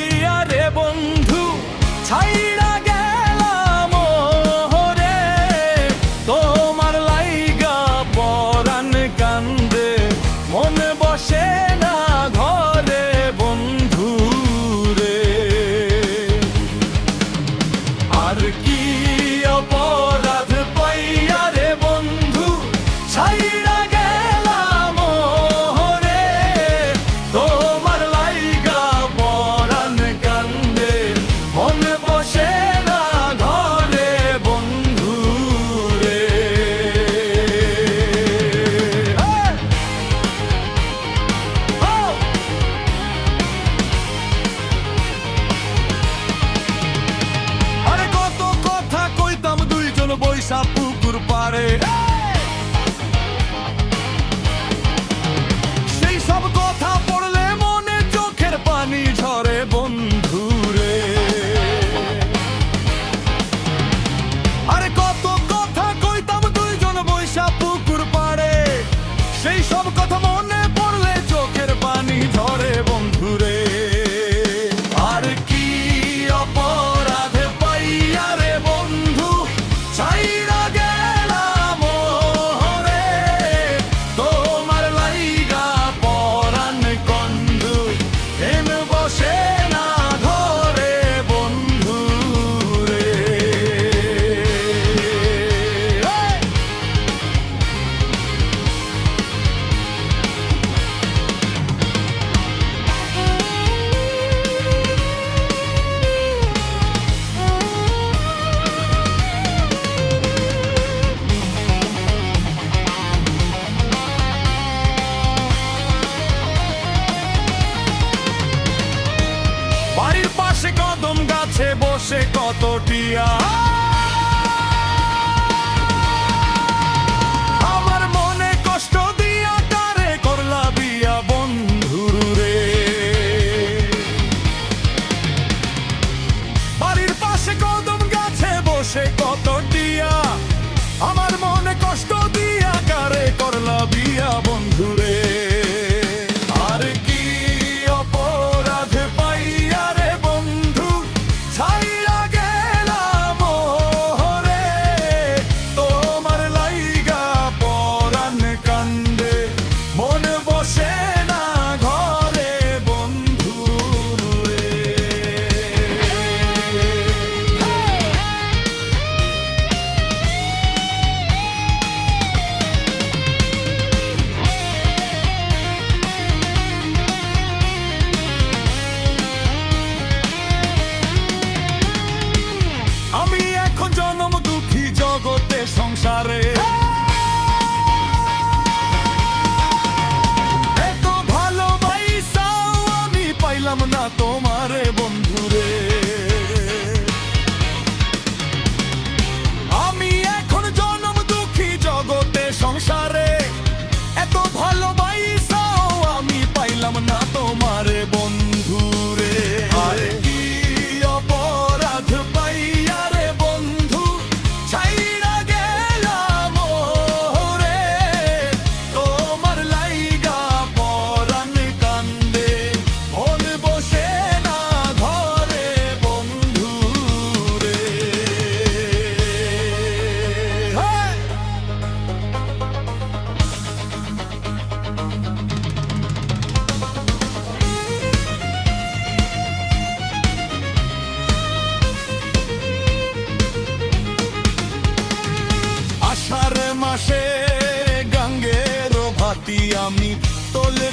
পাইয়া রে বন্ধু ছাইড়া গেলাম রে, তোমার লাইগা পরাণ কান্দে মন বসে না ঘরে বন্ধু রে। আর কি অপরাধ পাইয়া রে বন্ধু ছাইড়া গেলাম রে, তোমার লাইগা পরাণ কান্দে মন বসে না ঘরে বন্ধু রে। আরে কত কথা কইতাম দুইজন বৈশা পুকুর পাড়ে, সেই সব কথা পড়লে মনে চোখের পানি ঝরে বন্ধু রে। আরে কত কথা কইতাম দুইজন বৈশা পুকুর পাড়ে, সেই সব কথা মনে পড়লে চোখের পানি ঝরে বন্ধু রে। আর কি অপরাধ পাইয়া রে বন্ধু ছাইড়া গেলাম রে, তোমার লাইগা পরাণ কন্দু এম বসে না ঘরে বন্ধু রে। বাড়ির পাশে কদম গাছে বসে কত টিয়া, আমার মনে কষ্ট দিয়া কারে করলা বিয়া বন্ধু রে। বাড়ির পাশে কদম গাছে বসে কত টিয়া, আমার মনে কষ্ট দিয়া কারে করলা বিয়া বন্ধু রে। আর কি অপরাধ পাইয়া রে বন্ধু ছাইড়া গেলাম রে, তোমার লাইগা পরাণ কান্দে মন বসে না ঘরে বন্ধু রে। আমি এখন জনম দুঃখী জগতে সংসারে, এত ভালোবাসাও আমি পাইলাম না তোমারে বন্ধু রে। আমি এখন জনম দুঃখী জগতে সংসারে, এত ভালোবাসাও আমি পাইলাম না তোমারে বন্ধু রে। আর কি অপরাধ পাইয়া রে বন্ধু ছাইড়া গেলাম রে, তোমার লাইগা পরাণ কান্দে মন বসে না ঘরে বন্ধু রে। আষাঢ় মাসে গাঙ্গের ভাতি আমি তোলে